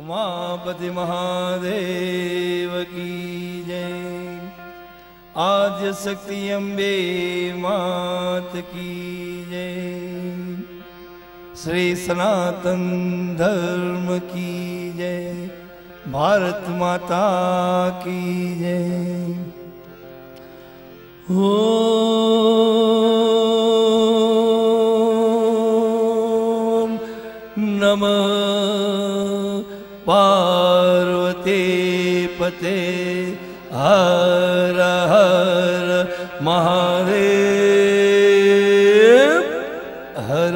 उमापति महादेव की जय। आद्य शक्ति अम्बे मात की जय। श्री सनातन धर्म की जय। भारत माता की जय। ओम नमः पार्वती पते हर हर महादेव हर।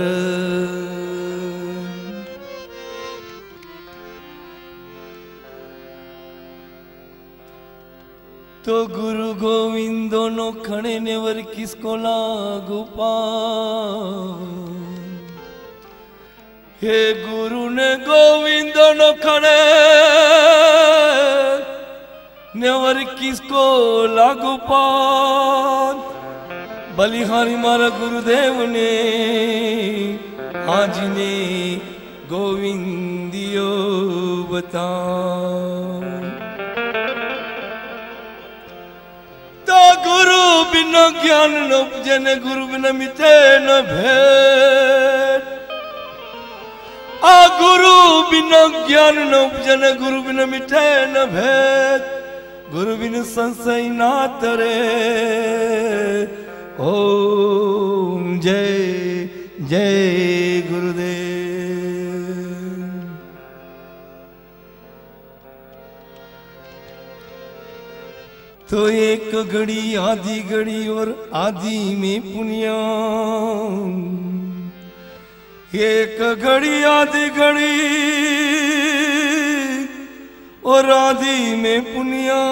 तो गुरु गोविंदो नो खणे ने वर किसको लागू पार। हे गुरु ने गोविंदो नो खणे नेवर किसको लागू पार। बलिहारी मारा गुरुदेव ने आज ने गोविंदियो बता। तो गुरु बिना ज्ञान न उपजे ने गुरु बिना मिटे न भेद। आ गुरु बिना ज्ञान न उपजे ने गुरु बिना मिटे न भेद। गुरु बिन संशय ना तरे। ओम जय जय गुरुदेव। तो एक घड़ी आधी घड़ी और आधी में पुनिया। एक घड़ी आधी घड़ी और आदि में पुनिया।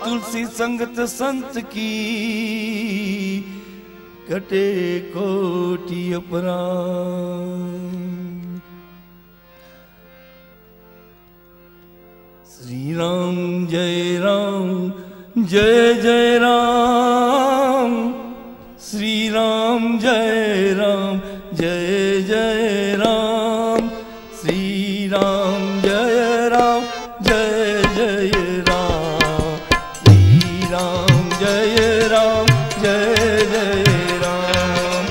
तुलसी संगत संत की कटे कोटि अपराध। श्री राम जय जय राम। श्री राम जय जय राम। श्री राम जय जय राम। श्री राम जय जय राम। श्री राम जय जय राम।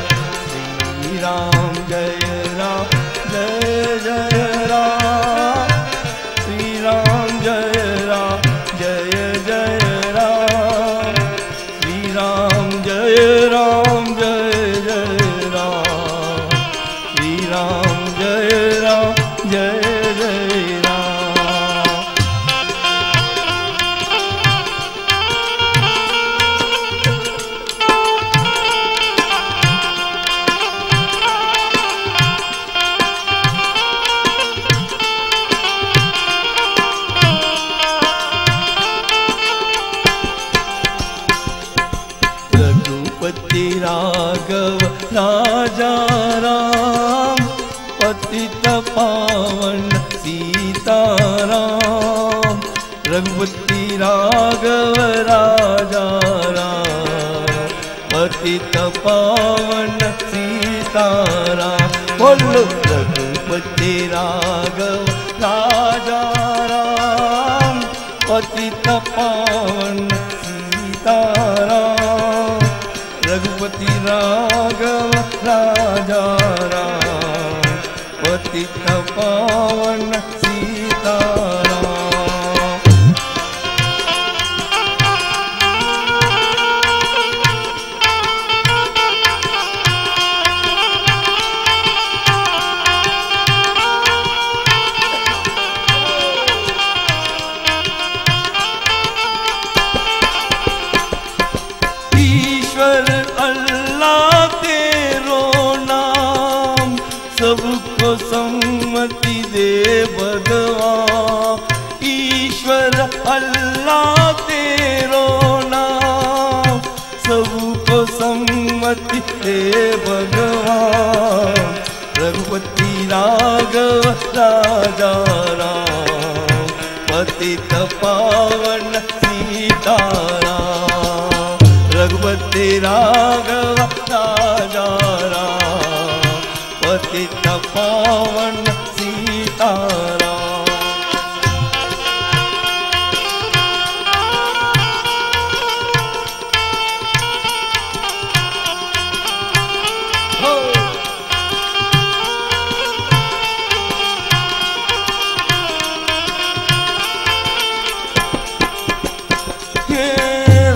श्री राम जय जय राम। श्री राम जय जय राम। श्री राम जय जय राम। रघुपति राघव राजा राम। पतित पावन सीताराम। रघुपति राघव राजा राम। पतित पावन सीताराम। बोलो रघुपति राघव राजा राम। पतित पावन सीताराम। रघुपति राघव राजा राम। पतित पावन सीताराम। ईश्वर अल्लाह तेरो नाम। सबको सम्मति दे भगवान। ईश्वर अल्लाह तेरो नाम। सबको सम्मति दे भगवान। रघुपति राघव राजा राम। पतित पावन सीताराम। रघुपति राघव राजा राम। पतित पावन सीताराम। सीताराम।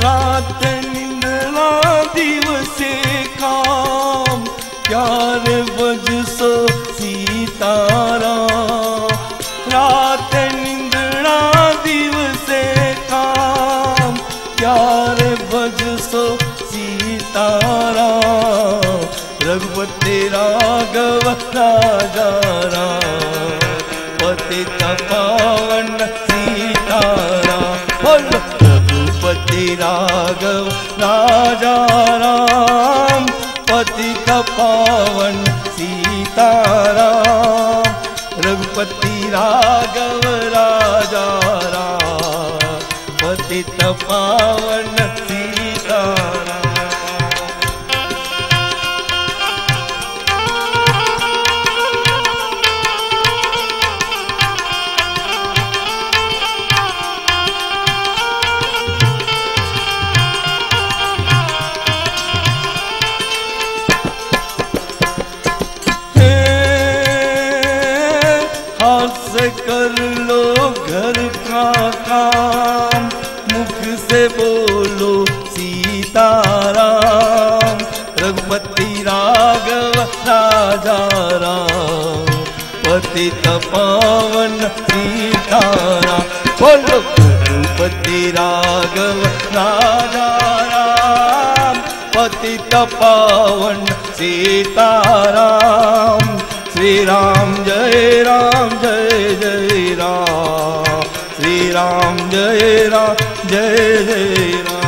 रात निंदना दिवसे काम, प्यार बजसो सीताराम। रात निंदना दिवसे काम, प्यार बजसो सीताराम। रघुपति राघव राजा राम, पतित पावन सीताराम। बोलो रघुपति राघव राजा राम, पतित पावन सीताराम। रघुपति राघव राजा राम, पतित पावन सीताराम। कर लो घर का काम, मुख से बोलो सीताराम। रघुपति राघव राजा राम, पतित पावन सीताराम। बोलो रघुपति राघव राजा राम, पतित पावन सीताराम। श्री राम जय राम जय जय राम, श्री राम जय जय राम।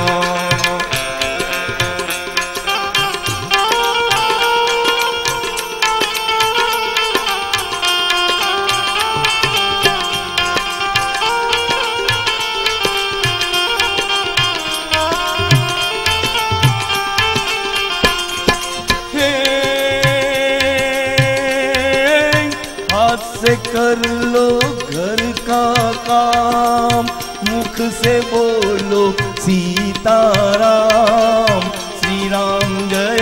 से कर लो घर का काम, मुख से बोलो सीताराम। श्री राम जय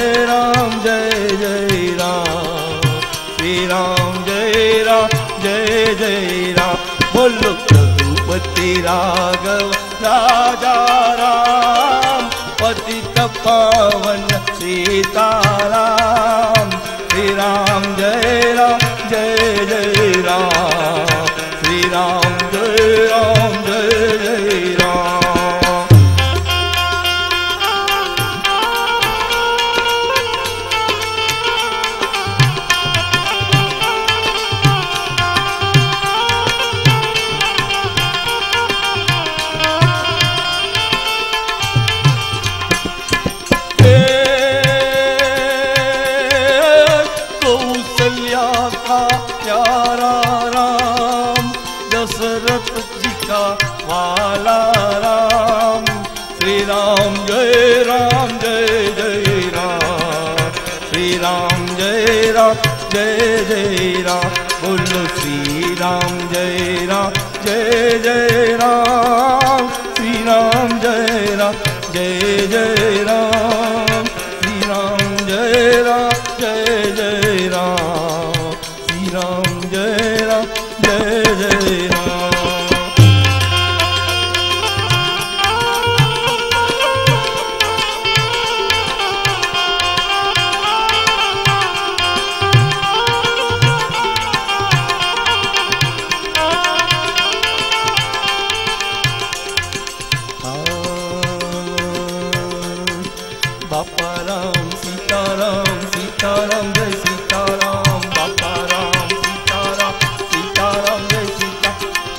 जय राम, श्री राम जय जय राम। बोलो रघुपति राघव राजा राम, पतित पावन सीताराम। श्री राम जय जय राम, श्री राम जय राम। कौशल्या का प्यारा राम, दशरथ जी का वाला राम। श्री राम जय जय राम, श्री राम जय जय राम। बोलो श्री राम जय जय राम, श्री राम जय जय राम। श्री राम जय जय राम, श्री राम जय जय राम। बापा राम सीताराम, सीताराम जय सीताराम। बापा राम सीताराम, सीताराम जय सीता।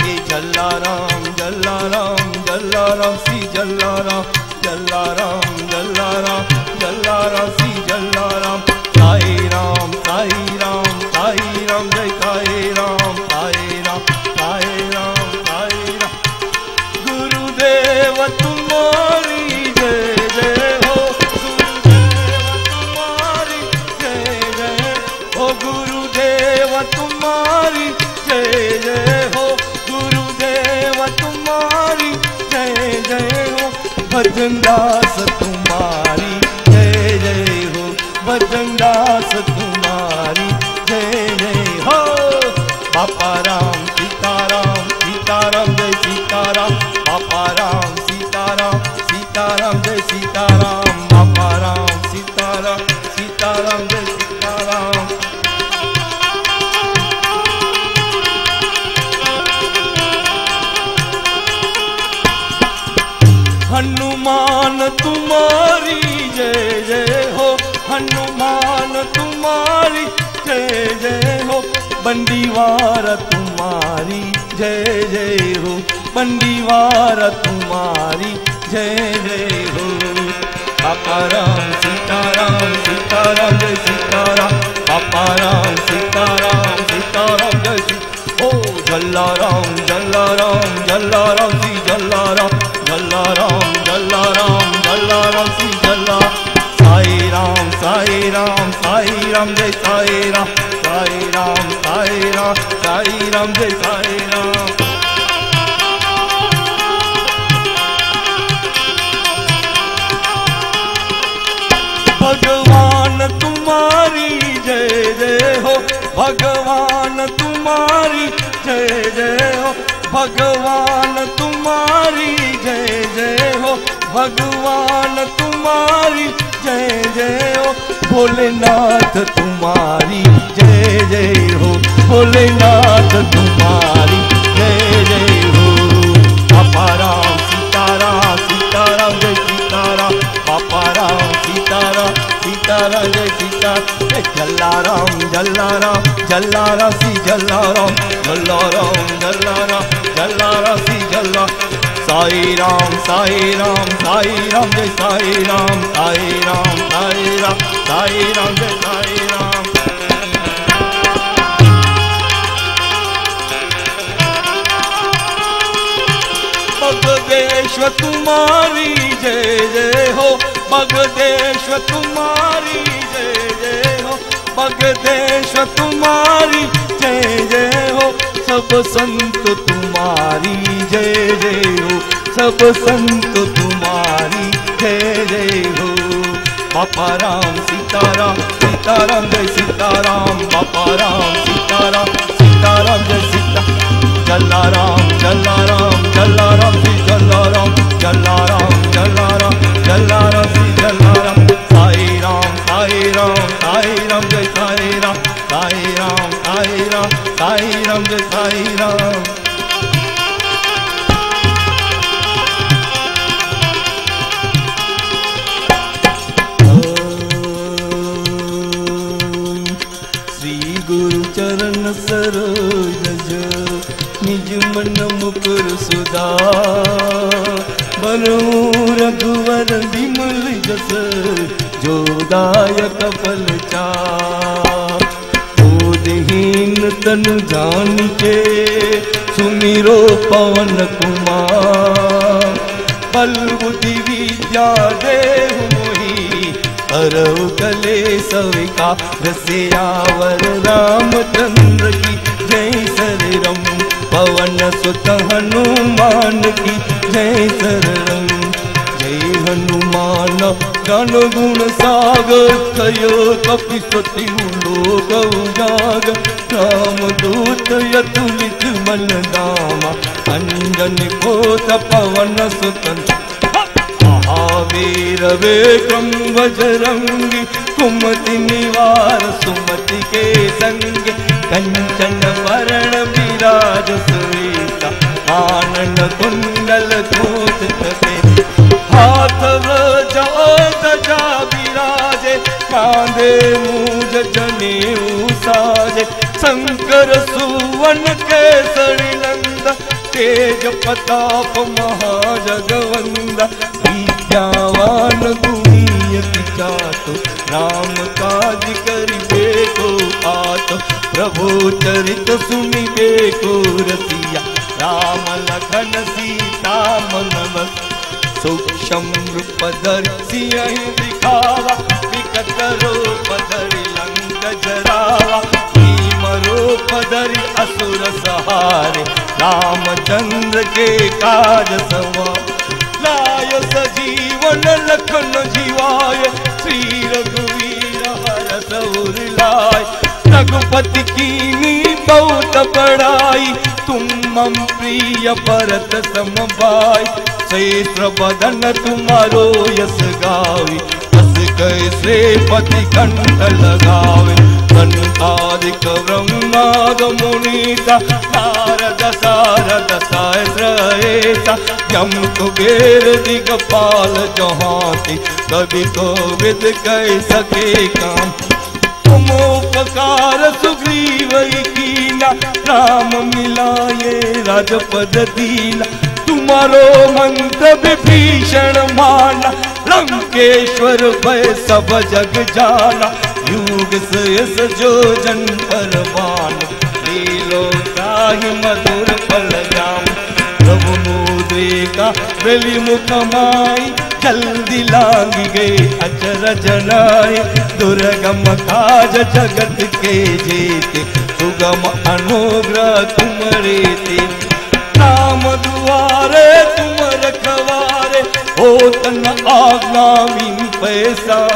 ये जल्लाराम जल्लाराम जल्लाराम श्री जल्लाराम, जल्लाराम जल्लाराम जल्लाराम श्री जल्लाराम। साई राम साई राम साई राम जय साई राम, साई राम साई राम साई राम। गुरुदेव तुम्हारी जय जय हो, गुरुदेव तुम्हारी जय भजनदास तुम्हारी जय जय हो, भजनदास तुम्हारी जय जय हो। बापा राम सीताराम, सीताराम जय सीताराम, बापा राम सीताराम, सीताराम जय सीताराम, बापा राम सीताराम, सीताराम जय सीताराम। हनुमान तुम्हारी जय जय हो, हनुमान तुम्हारी जय जय हो, बंदीवार तुम्हारी जय जय हो, बंदीवार तुम्हारी जय जय हो। बापा राम सीताराम, सीताराम जय सीताराम, बापा राम सीताराम, सीताराम जय सीताराम। ओ जलाराम जलाराम जलाराम सी जलाराम, जलाराम जलाराम जलाराम सी जला। साई राम साई राम साई राम जय साई राम, साई राम साई राम साई राम जय साई राम। भगवान तुम्हारी जय जय हो, भगवान तुम्हारी जय जय हो, भगवान तुम्हारी जय जय हो, भगवान तुम्हारी जय जय हो। भोलेनाथ तुम्हारी जय जय हो, भोलेनाथ तुम्हारी जय जय हो। बापा राम सीताराम, सीताराम जय सीताराम, बापा राम सीताराम, सीताराम जय सीताराम। जलाराम जलाराम जलाराम सी जलाराम, जलाराम जलाराम जलाराम सी जला। साई राम साई राम साई राम जय साई राम, साई राम साई राम साई राम जय साई राम। मगधेश्वर तुम्हारी जय जय हो, मगधेश्वर तुम्हारी जय जय हो, मगधेश्वर तुम्हारी जय जय हो। सब संत तुम्हारी जय जय हो, सब संत तुम्हारी जय जय हो। बापा राम सीताराम, सीताराम जय सीताराम, बापा राम सीताराम, सीताराम जय सीताराम। जलाराम जलाराम जलाराम सी जलाराम, जलाराम जलाराम जलाराम सी जलाराम। साई राम साई राम साई राम जय साई राम, साई राम साई राम साई राम जय साई राम। श्री गुरु चरण सरोज निज मन मुकुर सुधार, बरहु रघुवर विमल जस जो दायक फल चार। बोधहीन तनु जानिके सुमिरो पवन कुमार, बल बुद्धि विद्या देहु मोहि हरहु कलेस विकार। सियावर रामचंद्र की जय शरणम, पवन सुत हनुमान की जय शरणम। जय हनुमान ज्ञान गुण सागर, कयो कपिसति लोक उजागर। रामदूत अतुलित बल धामा, अंजनी कोश पवन सुत। महावीर विक्रम बजरंगी, कुमति निवार सुमति के संग। कंचन वरण विराज सुवेशा, आनन कुंडल घोषित। हाथ वज्र ध्वजा विराजे, कांधे मूज जनेऊ साजे। शंकर सुवन केसरी नंद, तेज प्रताप महाजगवंद। विद्यावान गुणी अति चातु, राम काज करिबे को आतु। प्रभु चरित सुनिबे को रसिया, राम लखन सीता मन बस। सूक्ष्म रूप धरि सियहि दिखावा, विकट रूप धरि लंक जरावा। भीम रूप धरि असुर सहारे, रामचंद्र के काज सवार। लाय सजीव लखन जीवाय, श्री रघुवीर हरष उर लाय। रघुपति कीनी बहुत बड़ाई, तुम मम प्रिय भरत सम भाई। सहस्र बदन तुम्हारो यस गावी, बस कैसे पति कंठ लगावे। संतादिक ब्रह्माद मुनीसा, नारद सारद सहस्र यम कुबेर दिगपाल जहांती, कवि कोविद कह सके काम। तुम उपकार सुग्रीव कीना, राम मिलाए राजपद दीना। तुम्हारो मंत्र विभीषण माना, लंकेश्वर भय सब जग जाना। युग सहस जो जन पर बान, लीलो ताहि मधुर फल जाम। प्रभु मुद्रिका बेली मुख माई, जल्दी लांग गए अचरज नाय। दुर्गम काज जगत के जेते, सुगम अनुग्रह तुमरे ते। राम दुआरे तुम रखवारे, होत न आज्ञा बिन पैसा।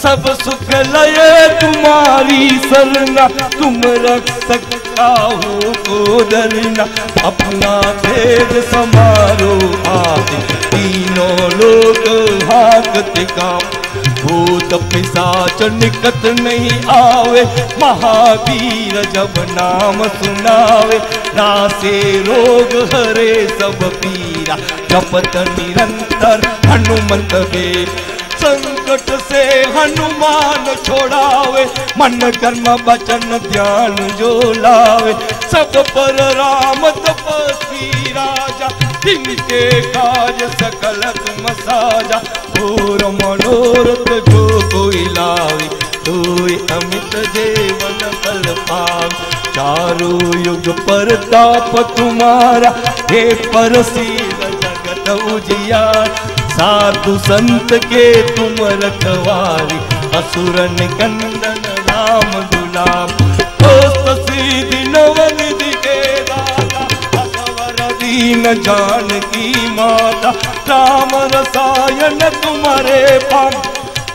सब सुख लय तुम्हारी सरना, तुम रक्षक काहू को डरना। अपना तेज समारो आदि, तीनों लोग हाकते काम। भूत पिशाच निकट नहीं आवे, महावीर जब नाम सुनावे। नासे रोग हरे सब पीरा, जपत निरंतर हनुमंत वेद। संकट से हनुमान छोड़ावे, मन कर्म वचन ध्यान जो लावे। सब पर राम तपस्वी राजा, जिनके काज सकल तुम साजा। घोर मनोरथ जो कोई लावे, सोई अमित जीवन फल पावे। चारों युग परताप तुम्हारा, हे परसीद जगत उजियार। साधु संत के तुम रखवारी, असुर निकंदन राम दुलार। सीधि नवनिधि के दाता, असवर दीन जानकी माता। राम रसायन तुम्हारे पास,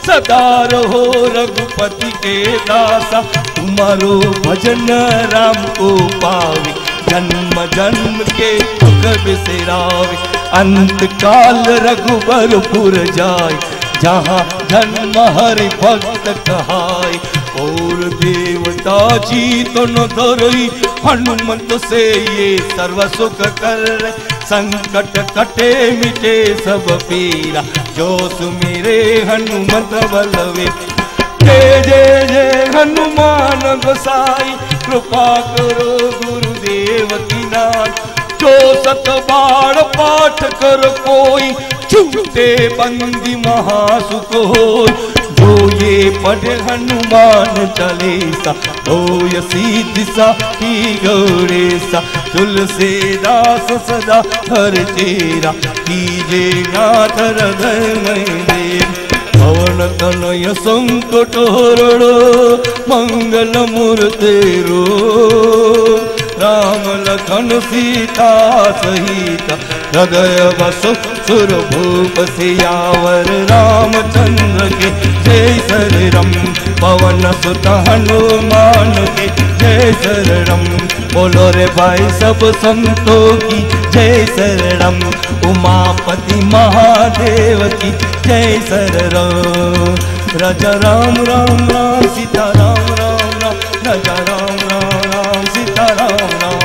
सदा रहो रघुपति के दासा। तुम्हारो भजन राम को पावे, जन्म जन्म के दुख बिसरावे। अंत काल रघुबरपुर जाय, जहाँ जन्म हरि भक्त कहाय। और देवता जीत न धरई, हनुमंत से ये सर्व सुख कर। संकट कटे मिटे सब पीरा, जो सुमिरे हनुमत बलवे। जय जय जय हनुमान गोसाई, कृपा करो गुरुदेव की नाथ। जो सत बार पाठ कर कोई, छूटे बंदी महासुख होय। जो ये पढ़े हनुमान चालीसा, होय सिद्धि साखी गौरीसा। तुलसीदास सदा हर तेरा, कीजे नाथ हृदय में देव। पवन तनय संकट हरणो, मंगल मूर्ति रो। राम लखन सीता सहित, हृदय बसो सुरभूप सियावर। रामचंद्र के जय शरणम, पवन सुत हनुमान के जय शरणम। बोलो रे भाई सब संतों की जय शरणम। उमापति महादेव की जय शरणम। राजा राम राम राम, सीता राम राम राम। राजा राम राम राम, सीता राम राम।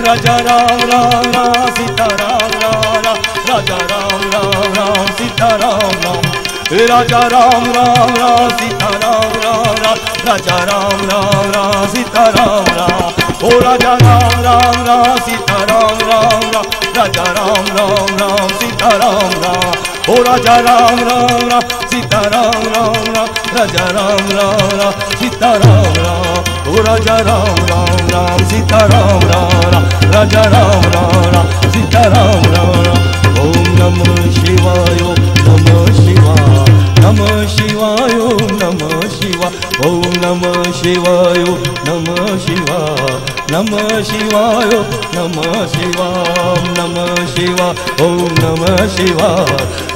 राजा राम राम राम, सीता राम राम राम। राजा राम राम राम, सीता राम राम। राजा राम राम राम, सीता राम राम राम। राजा राम राम राम, सीता राम राम। ओ राजा राम राम राम, सीता राम राम राम। राजा राम राम राम, सीता राम राम। ओ राजा राम राम राम, सीता राम राम राम। राजा राम राम राम, सीता राम राम। ओ राजा राम राम राम, सीता राम राम राम। राजा राम राम राम, सीता राम राम। ओम नमः शिवाय, नमः शिवाय। नमः शिवाय, नमः शिवाय। ओम नमः शिवाय, नमः शिवाय। नमः शिवाय नमः शिवाय नमः शिवाय ओम नमः शिवाय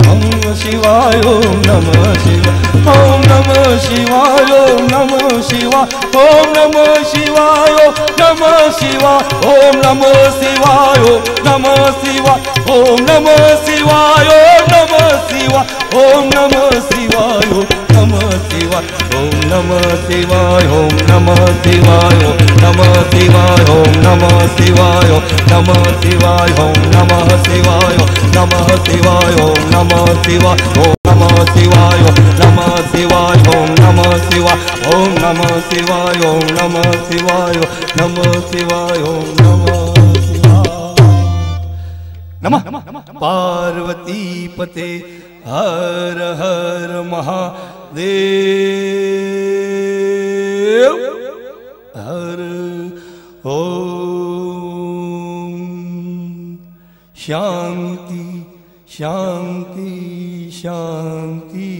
नमः शिवाय ओम नमः शिवाय ओम नमः शिवाय ओम नमः शिवाय ओम नमः शिवाय नमः शिवाय ओम नमः शिवाय नमः शिवाय ओम नमः शिवाय नमः शिवाय ओम नमः शिवाय नमः शिवाय ओम नमः शिवाय ओम नमः शिवाय नमः शिवाय ओम नमः शिवाय नमः शिवाय ओम नमः शिवाय नमः शिवाय ओम नमः शिवाय ओम नमः शिवाय नमः शिवाय ओम नमः शिवाय ओम नमः शिवाय ओम नमः शिवाय नमः शिवाय ओम नमः नमः पार्वती पते हर हर महादेव हर ओम शांति शांति शांति।